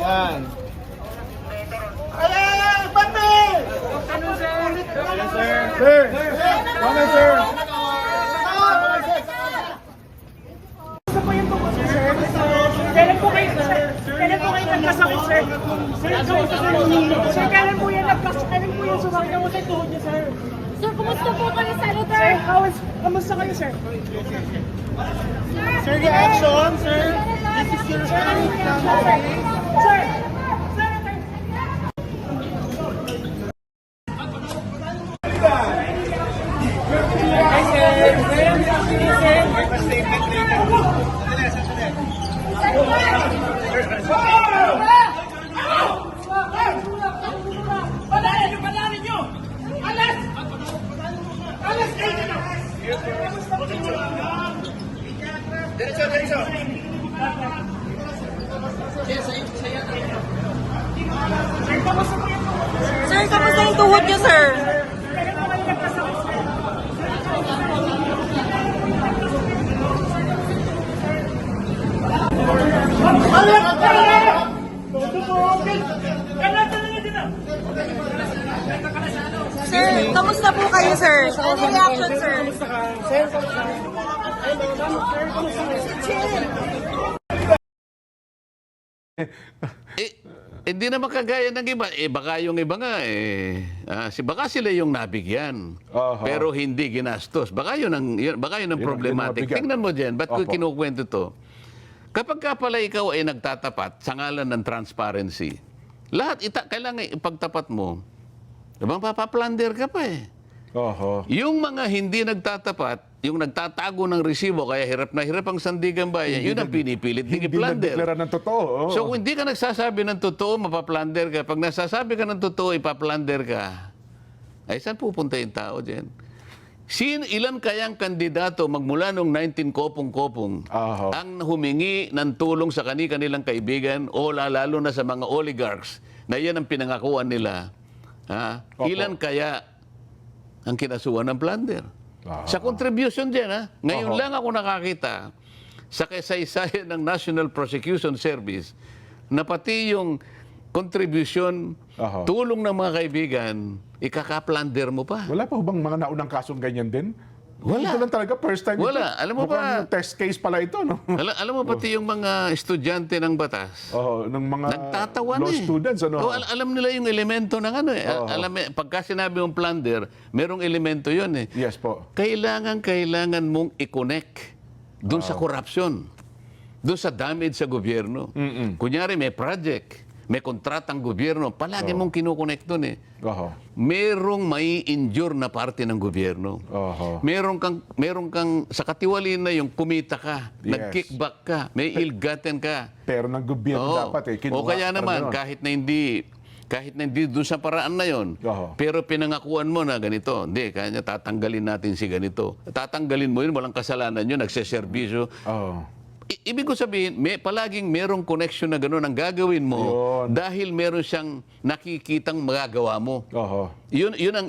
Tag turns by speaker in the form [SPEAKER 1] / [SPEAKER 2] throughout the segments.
[SPEAKER 1] Yan. Ayan! Bante! Yes, sir. Sir! Comment, sir!
[SPEAKER 2] Kailan po kayo nagkasakit, sir? Sir, kailan po yan sumakit mo sa tuhod niya, sir?
[SPEAKER 3] Sir, kumusta po kayo, Senator?
[SPEAKER 2] Sir, kamusta kayo, sir?
[SPEAKER 1] Sir, reaction, sir. This is your
[SPEAKER 2] Sir,
[SPEAKER 3] Sir, kamusta yung tuhod niyo, sir?
[SPEAKER 2] kailan po kayo nagkasakit, sir?
[SPEAKER 3] Sir, kamusta po kayo, sir? Ano reaction, sir?
[SPEAKER 4] Hindi naman kagaya ng iba. Baka yung iba nga, baka sila yung nabigyan.
[SPEAKER 5] Aha.
[SPEAKER 4] Pero hindi ginastos. Baka yun ang problematic.
[SPEAKER 5] mabigyan.
[SPEAKER 4] Tingnan mo dyan, ba't ko
[SPEAKER 5] Opo.
[SPEAKER 4] kinukwento to? Kapag ka pala ikaw ay nagtatapat sa ngalan ng transparency, lahat kailangan ipagtapat mo, mapaplander ka pa eh.
[SPEAKER 5] Oho.
[SPEAKER 4] Yung mga hindi nagtatapat, yung nagtatago ng resibo, kaya hirap na hirap ang sandigan bayan, yun ang pinipilit
[SPEAKER 5] Hindi
[SPEAKER 4] i-plunder.
[SPEAKER 5] nagdeklara ng totoo. Oo.
[SPEAKER 4] So kung hindi ka nagsasabi ng totoo, mapaplander ka. Pag nagsasabi ka ng totoo, ipaplander ka. Ay, saan pupunta yung tao dyan? Ilan kayang kandidato magmula noong 19 kopong-kopong
[SPEAKER 5] Aha.
[SPEAKER 4] ang humingi ng tulong sa kanilang kaibigan o lalo na sa mga oligarchs na yan ang pinangakuan nila. Ha?
[SPEAKER 5] Opo.
[SPEAKER 4] Ilan kaya ang kinasuhan ng plunder?
[SPEAKER 5] Ah.
[SPEAKER 4] Sa contribution dyan, ha? Ngayon
[SPEAKER 5] Oho.
[SPEAKER 4] lang ako nakakita sa kasaysayan ng National Prosecution Service na pati yung contribution,
[SPEAKER 5] Oho.
[SPEAKER 4] tulong ng mga kaibigan, ikaka-plunder mo pa.
[SPEAKER 5] Wala pa ho bang mga naunang kasong ganyan din?
[SPEAKER 4] Wala.
[SPEAKER 5] Ito lang talaga, first time
[SPEAKER 4] Wala.
[SPEAKER 5] ito.
[SPEAKER 4] Alam mo
[SPEAKER 5] Mukhang
[SPEAKER 4] ba-
[SPEAKER 5] test case pala ito, no?
[SPEAKER 4] Alam mo pati yung mga estudyante ng batas,
[SPEAKER 5] Oh, ng mga
[SPEAKER 4] nagtatawan
[SPEAKER 5] law
[SPEAKER 4] eh.
[SPEAKER 5] students, ano?
[SPEAKER 4] Oh, alam nila yung elemento ng ano eh.
[SPEAKER 5] Oo.
[SPEAKER 4] Pagka sinabi mong plunder, merong elemento yun eh.
[SPEAKER 5] Yes po.
[SPEAKER 4] Kailangan mong i-connect doon sa corruption, doon sa damage sa gobyerno. Kunyari may project, may kontratang gobyerno, palagi mong kinukonect doon eh.
[SPEAKER 5] Oho.
[SPEAKER 4] Merong may injure na parte ng gobyerno.
[SPEAKER 5] Oho.
[SPEAKER 4] Meron kang sa katiwalian na yung kumita ka,
[SPEAKER 5] Yes.
[SPEAKER 4] nag-kickback ka, may ill-gotten ka.
[SPEAKER 5] Pero ng gobyerno
[SPEAKER 4] Oo.
[SPEAKER 5] dapat eh.
[SPEAKER 4] O kaya
[SPEAKER 5] Parang
[SPEAKER 4] naman,
[SPEAKER 5] ganon.
[SPEAKER 4] kahit na hindi doon sa paraan na yon,
[SPEAKER 5] Oho.
[SPEAKER 4] pero pinangakuan mo na ganito, hindi, kanya tatanggalin natin si ganito. Tatanggalin mo yun, walang kasalanan yun, nagseserbisyo.
[SPEAKER 5] Oo.
[SPEAKER 4] Ibig ko sabihin, palaging merong connection na gano'n ang gagawin mo
[SPEAKER 5] Yun.
[SPEAKER 4] dahil meron siyang nakikitang magagawa mo.
[SPEAKER 5] Oho.
[SPEAKER 4] Yun ang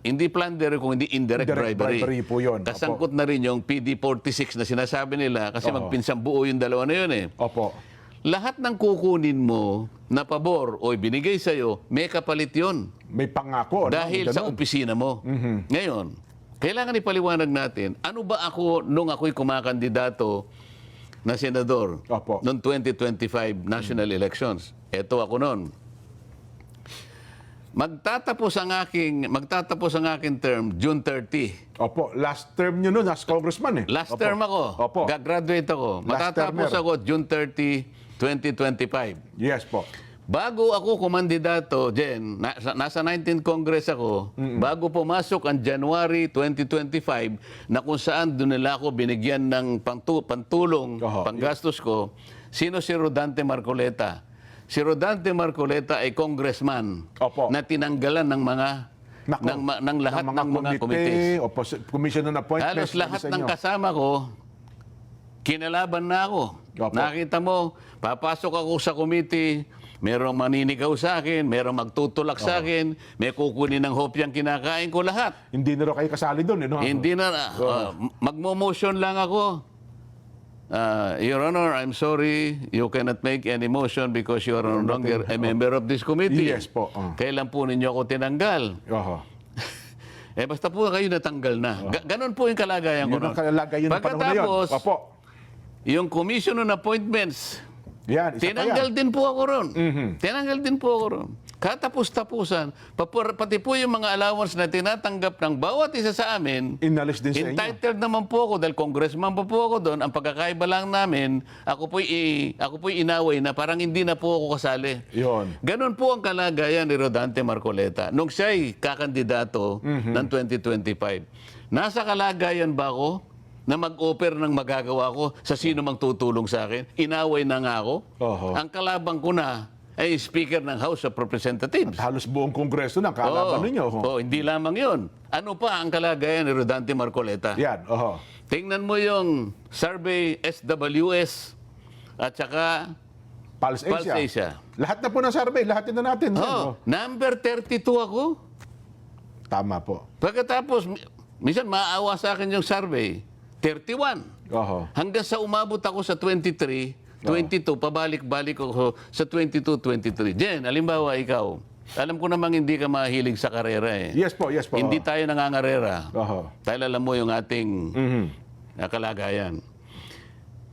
[SPEAKER 4] hindi plunder kung hindi indirect
[SPEAKER 5] Indirect
[SPEAKER 4] bribery.
[SPEAKER 5] bribery po yun.
[SPEAKER 4] Kasangkot na rin yung PD46 na sinasabi nila kasi
[SPEAKER 5] Oo.
[SPEAKER 4] magpinsang buo yung dalawa na yun eh.
[SPEAKER 5] Opo.
[SPEAKER 4] Lahat ng kukunin mo na pabor o ibinigay sa'yo, may kapalit yun.
[SPEAKER 5] May pangako. no?
[SPEAKER 4] Dahil sa
[SPEAKER 5] Ganon.
[SPEAKER 4] opisina mo. Ngayon, kailangan ipaliwanag natin, ano ba ako nung ako'y kumakandidato na senador
[SPEAKER 5] Opo.
[SPEAKER 4] noong 2025 national elections? Ito ako noon. Magtatapos ang aking term June 30.
[SPEAKER 5] Opo. Last term nyo nun as congressman eh.
[SPEAKER 4] Last
[SPEAKER 5] Opo.
[SPEAKER 4] term ako.
[SPEAKER 5] Opo.
[SPEAKER 4] Gagraduate ako. Matatapos
[SPEAKER 5] termer.
[SPEAKER 4] ako June 30, 2025.
[SPEAKER 5] Yes po.
[SPEAKER 4] Bago ako kumandidato, Jen, nasa 19th Congress ako, bago pumasok ang January 2025, na kung saan doon nila ako binigyan ng pantulong,
[SPEAKER 5] Oho.
[SPEAKER 4] panggastos ko, sino si Rodante Marcoleta? Si Rodante Marcoleta ay congressman
[SPEAKER 5] Opo.
[SPEAKER 4] na tinanggalan ng mga
[SPEAKER 5] Nako.
[SPEAKER 4] ng lahat ng mga committees.
[SPEAKER 5] Commission on appointments.
[SPEAKER 4] Halos lahat
[SPEAKER 5] sa
[SPEAKER 4] ng
[SPEAKER 5] inyo.
[SPEAKER 4] kasama ko, kinalaban na ako.
[SPEAKER 5] Opo.
[SPEAKER 4] Nakita mo, papasok ako sa committee, merong maninigaw sa akin, merong magtutulak sa akin, may kukunin ng hopyang kinakain ko lahat.
[SPEAKER 5] Hindi na raw kayo kasali doon. Eh, no?
[SPEAKER 4] Hindi na, magmo-motion lang ako. Your Honor, I'm sorry, you cannot make any motion because you are no longer a member of this committee.
[SPEAKER 5] Yes po.
[SPEAKER 4] Kailan po ninyo ako tinanggal?
[SPEAKER 5] Oho.
[SPEAKER 4] Basta po kayo natanggal na. Ganon po yung kalagayan ko.
[SPEAKER 5] Yun ang
[SPEAKER 4] nun.
[SPEAKER 5] kalagayan ng panahon na yun.
[SPEAKER 4] Pagkatapos,
[SPEAKER 5] Opo.
[SPEAKER 4] yung commission on appointments,
[SPEAKER 5] Yan, isa pa
[SPEAKER 4] tinanggal
[SPEAKER 5] yan.
[SPEAKER 4] din po ako ron. Tinanggal din po ako ron. Katapos-tapusan, pati po yung mga allowance na tinatanggap ng bawat isa sa amin,
[SPEAKER 5] Inalis din sa inyo.
[SPEAKER 4] entitled naman po ako dahil congressman pa po ako doon. Ang pagkakaiba lang namin, ako po'y inaway na parang hindi na po ako kasali.
[SPEAKER 5] Yun.
[SPEAKER 4] Ganon po ang kalagayan ni Rodante Marcoleta nung siya'y kakandidato ng 2025. Nasa kalagayan ba ako na mag-offer ng magagawa ko sa sino mang tutulong sa akin? Inaway na nga ako.
[SPEAKER 5] Oho.
[SPEAKER 4] Ang kalabang ko na ay Speaker ng House of Representatives.
[SPEAKER 5] Halos buong kongreso na kalaban ninyo.
[SPEAKER 4] Hindi lamang yon. Ano pa ang kalagayan ni Rodante Marcoleta?
[SPEAKER 5] Yan, oho.
[SPEAKER 4] Tingnan mo yung survey SWS at saka
[SPEAKER 5] Pulse
[SPEAKER 4] Pulse
[SPEAKER 5] Asia.
[SPEAKER 4] Asia.
[SPEAKER 5] Lahat na po ng survey, lahat na natin. Yan,
[SPEAKER 4] Number 32 ako.
[SPEAKER 5] Tama po.
[SPEAKER 4] Pagkatapos, minsan maawa sa akin yung survey, 31.
[SPEAKER 5] Oho.
[SPEAKER 4] Hanggang sa umabot ako sa 23, 22, pabalik-balik ako sa 22, 23. Jen, halimbawa ikaw, alam ko namang hindi ka mahilig sa karera eh.
[SPEAKER 5] Yes po, yes po.
[SPEAKER 4] Hindi tayo nangangarera.
[SPEAKER 5] Oho.
[SPEAKER 4] Dahil alam mo yung ating kalagayan.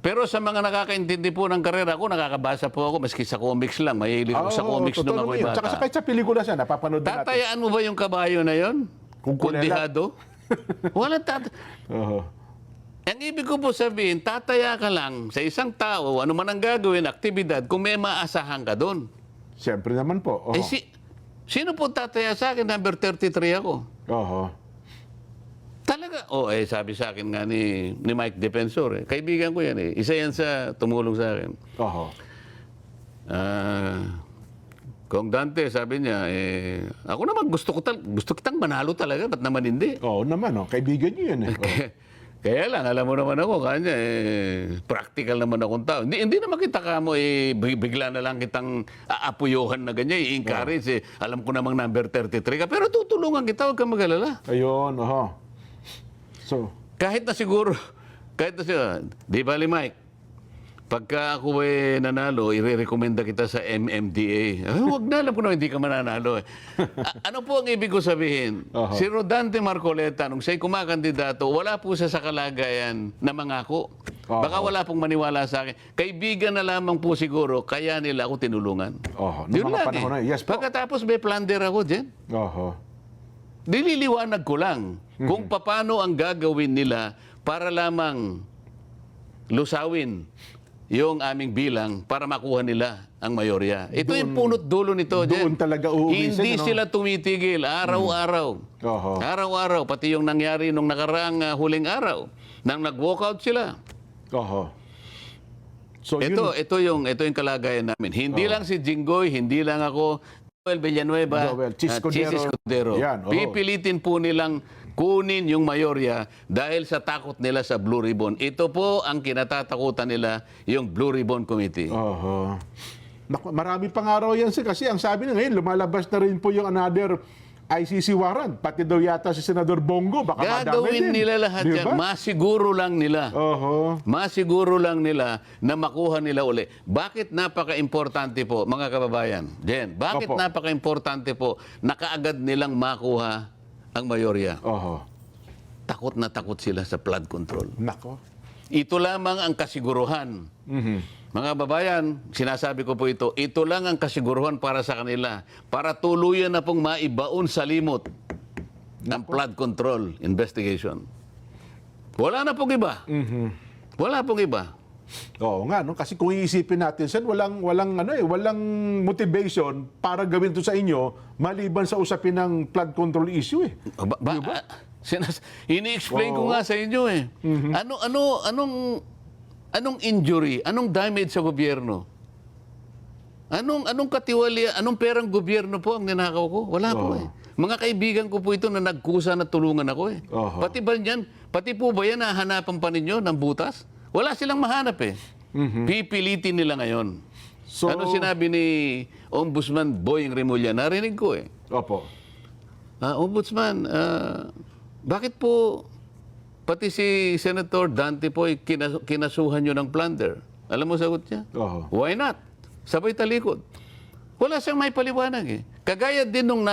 [SPEAKER 4] Pero sa mga nakakaintindi po ng karera ko, nakakabasa po ako, maski sa comics lang. Mahilig ako sa comics nung
[SPEAKER 5] totoo
[SPEAKER 4] ako'y
[SPEAKER 5] yun.
[SPEAKER 4] bata.
[SPEAKER 5] Tsaka kahit sa pelikula siya, napapanood na natin.
[SPEAKER 4] Tatayaan mo ba yung kabayo na yon?
[SPEAKER 5] Kung kulela.
[SPEAKER 4] Kundihado? Walang
[SPEAKER 5] Oho.
[SPEAKER 4] Ang ibig ko po sabihin, tataya ka lang sa isang tao, ano man ang gagawin, aktibidad, kung may maasahan ka doon.
[SPEAKER 5] Siyempre naman po. Oho.
[SPEAKER 4] Sino po tataya sa akin? Number 33 ako.
[SPEAKER 5] Oho.
[SPEAKER 4] Talaga? Sabi sa akin nga ni Mike Defensor, kaibigan ko yan eh. Isa yan sa tumulong sa akin.
[SPEAKER 5] Oho.
[SPEAKER 4] Kung Dante, sabi niya, ako naman gusto kitang manalo talaga, ba't naman hindi?
[SPEAKER 5] Oo naman, kaibigan niyo yan eh.
[SPEAKER 4] Kaya lang, alam mo naman ako, kanya, practical naman akong tao. Hindi naman kita ka mo, bigla na lang kitang aapuyuhan na ganyan, i-encourage. Alam ko namang number 33 ka, pero tutulungan kita, huwag kang mag-alala.
[SPEAKER 5] Ayun, oho. So,
[SPEAKER 4] Kahit na siguro, di ba, Mike? Pagka ako nanalo, i-recommenda kita sa MMDA. Huwag na, alam ko na hindi ka mananalo. Ano po ang ibig ko sabihin?
[SPEAKER 5] Oho.
[SPEAKER 4] Si Rodante Marcoleta, nung siya'y kumakandidato, wala po siya sa kalagayan na mangako. Baka wala pong maniwala sa akin. Kaibigan na lamang po siguro, kaya nila ako tinulungan.
[SPEAKER 5] oho. Noong
[SPEAKER 4] Yun
[SPEAKER 5] mga
[SPEAKER 4] lang
[SPEAKER 5] panahon na, yes po.
[SPEAKER 4] Pagkatapos may plunder ako, Jen.
[SPEAKER 5] Oho.
[SPEAKER 4] Nililiwanag ko lang kung paano ang gagawin nila para lamang lusawin yung aming bilang para makuha nila ang mayorya. Ito yung punot dulo nito,
[SPEAKER 5] doon
[SPEAKER 4] Jen.
[SPEAKER 5] talaga uuwisin,
[SPEAKER 4] Hindi
[SPEAKER 5] ano?
[SPEAKER 4] sila tumitigil, araw-araw.
[SPEAKER 5] Oho.
[SPEAKER 4] Araw-araw, pati yung nangyari nung nakaraang huling araw, nang nag-walkout sila.
[SPEAKER 5] Oho. So,
[SPEAKER 4] Ito yung kalagayan namin. Hindi lang si Jinggoy, hindi lang ako, Joel Villanueva,
[SPEAKER 5] Joel, Chis
[SPEAKER 4] Chis
[SPEAKER 5] Escudero.
[SPEAKER 4] Escudero.
[SPEAKER 5] Yan, oo.
[SPEAKER 4] Pipilitin po nilang kunin yung mayorya dahil sa takot nila sa Blue Ribbon. Ito po ang kinatatakutan nila, yung Blue Ribbon Committee.
[SPEAKER 5] Oho. Naku, marami pang araw yan kasi ang sabi na ngayon, lumalabas na rin po yung another ICC warrant. Pati daw yata si Senador Bongo, baka madami
[SPEAKER 4] Gagawin
[SPEAKER 5] din.
[SPEAKER 4] nila lahat
[SPEAKER 5] Di
[SPEAKER 4] yan.
[SPEAKER 5] ba?
[SPEAKER 4] Masiguro lang nila.
[SPEAKER 5] Oho.
[SPEAKER 4] Masiguro lang nila na makuha nila uli. Bakit napaka-importante po, mga kababayan? Jen, bakit
[SPEAKER 5] Opo.
[SPEAKER 4] napaka-importante po na kaagad nilang makuha ang mayorya?
[SPEAKER 5] Oho.
[SPEAKER 4] Takot na takot sila sa flood control.
[SPEAKER 5] Nako.
[SPEAKER 4] Ito lamang ang kasiguruhan. Mga babayan, sinasabi ko po ito lang ang kasiguruhan para sa kanila, para tuluyan na pong maibaon sa limot ng flood control investigation. Wala na pong iba. Wala pong iba.
[SPEAKER 5] Oo nga, no? Kasi kung iisipin natin, Sen, walang motivation para gawin ito sa inyo maliban sa usapin ng flood control issue eh.
[SPEAKER 4] Ini-explain ko nga sa inyo eh. Anong injury, anong damage sa gobyerno? Anong katiwali, anong perang gobyerno po ang ninakaw ko? Wala po eh. Mga kaibigan ko po ito na nagkusa na tulungan ako eh.
[SPEAKER 5] Oho.
[SPEAKER 4] Pati po ba yan nahanapan pa ninyo ng butas? Wala silang mahanap eh. Pipilitin nila ngayon.
[SPEAKER 5] So-
[SPEAKER 4] ano sinabi ni Ombudsman Boying Remulla? Narinig ko eh.
[SPEAKER 5] Opo.
[SPEAKER 4] Ombudsman, bakit po pati si Senator Dante Poy, kinasuhan nyo ng plunder. Alam mo sagot niya?
[SPEAKER 5] Oho.
[SPEAKER 4] Why not? Sabay talikod. Wala siyang may paliwanag eh. Kagaya din nung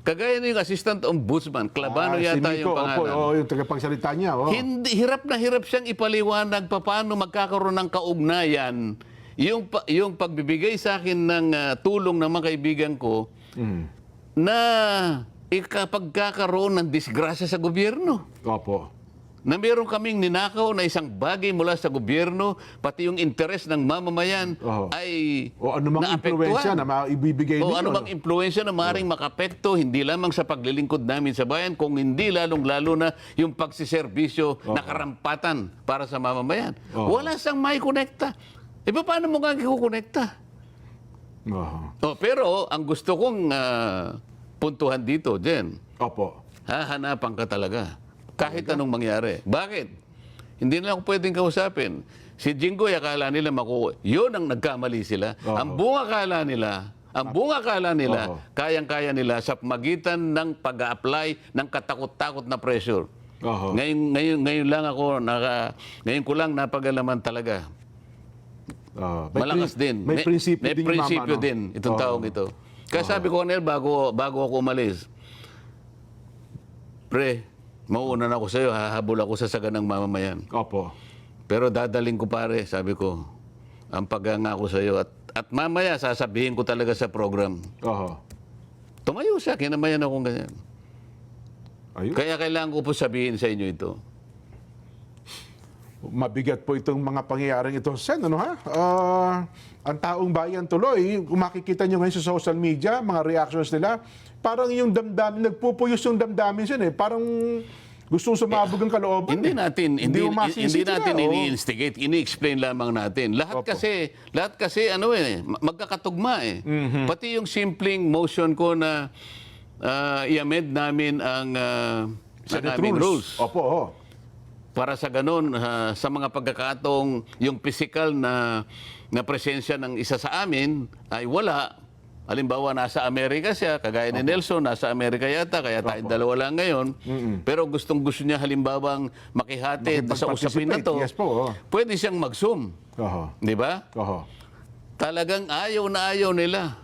[SPEAKER 4] kagaya ng Assistant Ombudsman, Clabano
[SPEAKER 5] Si
[SPEAKER 4] yata
[SPEAKER 5] Nico,
[SPEAKER 4] yung pangalan.
[SPEAKER 5] opo, yung tagapagsalita niya. Oh.
[SPEAKER 4] Hirap na hirap siyang ipaliwanag paano magkakaroon ng kaugnayan yung pagbibigay sa akin ng tulong ng mga kaibigan ko na ikapagkakaroon ng disgrasya sa gobyerno.
[SPEAKER 5] Opo.
[SPEAKER 4] Na meron kaming ninakaw na isang bagay mula sa gobyerno, pati yung interes ng mamamayan
[SPEAKER 5] Oho.
[SPEAKER 4] ay
[SPEAKER 5] O anumang impluwensya na maibibigay
[SPEAKER 4] o
[SPEAKER 5] ninyo.
[SPEAKER 4] anumang impluwensya na maaaring makapekto, hindi lamang sa paglilingkod namin sa bayan, kung hindi lalong-lalo na yung pagsiservisyo na karampatan para sa mamamayan.
[SPEAKER 5] Oho.
[SPEAKER 4] Wala siyang may konekta. E paano mo nga kukonekta?
[SPEAKER 5] Oho.
[SPEAKER 4] Pero ang gusto kong puntuhan dito, Jen,
[SPEAKER 5] Opo.
[SPEAKER 4] hahanapan ka talaga. Kahit anong mangyari. Bakit? Hindi na ako pwedeng kausapin. Si Jinggoy, akala nila yun ang nagkamali sila.
[SPEAKER 5] Oo.
[SPEAKER 4] Ang bunga akala nila, kayang-kaya nila sa magitan ng pag-a-apply ng katakot-takot na pressure.
[SPEAKER 5] Oho.
[SPEAKER 4] Ngayon lang ako, ngayon ko lang napag-alaman talaga. Malakas din.
[SPEAKER 5] May prinsipyo
[SPEAKER 4] may
[SPEAKER 5] din yung
[SPEAKER 4] prinsipyo
[SPEAKER 5] mama, no?
[SPEAKER 4] din itong taong ito. Kaya sabi ko, Nel, bago ako umalis, pre, mauuna na ako sa'yo, hahabol ako sa saganang mamamayan.
[SPEAKER 5] Opo.
[SPEAKER 4] Pero dadaling ko pare, sabi ko, ang pagngako sa'yo. At mamaya, sasabihin ko talaga sa program.
[SPEAKER 5] Oho.
[SPEAKER 4] Tumayo siya, kinamayan akong ganyan.
[SPEAKER 5] Ayun.
[SPEAKER 4] Kaya kailangan ko po sabihin sa inyo ito.
[SPEAKER 5] Mabigat po itong mga pangyayaring ito. Sen, ano ha? Ang taong bayan tuloy, kung makikita nyo ngayon sa social media, mga reactions nila, parang yung damdamin, nagpupuyos yung damdamin siya eh. Parang gustong sumabog ang kalooban.
[SPEAKER 4] Hindi natin
[SPEAKER 5] mo masisi sila,
[SPEAKER 4] ini-instigate, ini-explain lamang natin. Lahat
[SPEAKER 5] Opo.
[SPEAKER 4] kasi magkakatugma eh. Pati yung simpleng motion ko na i-amend namin ang
[SPEAKER 5] Senate
[SPEAKER 4] aming rules.
[SPEAKER 5] Opo, oh.
[SPEAKER 4] Para sa ganun, sa mga pagkakataong yung physical na presensya ng isa sa amin ay wala. Halimbawa, nasa Amerika siya, kagaya ni Nelson, nasa Amerika yata, kaya tayong dalawa lang ngayon. Pero gustong-gusto niya halimbawang makihatid sa usapin na to,
[SPEAKER 5] Yes po, oh.
[SPEAKER 4] pwede siyang mag-zoom.
[SPEAKER 5] Oho.
[SPEAKER 4] Di ba?
[SPEAKER 5] Oho.
[SPEAKER 4] Talagang ayaw na ayaw nila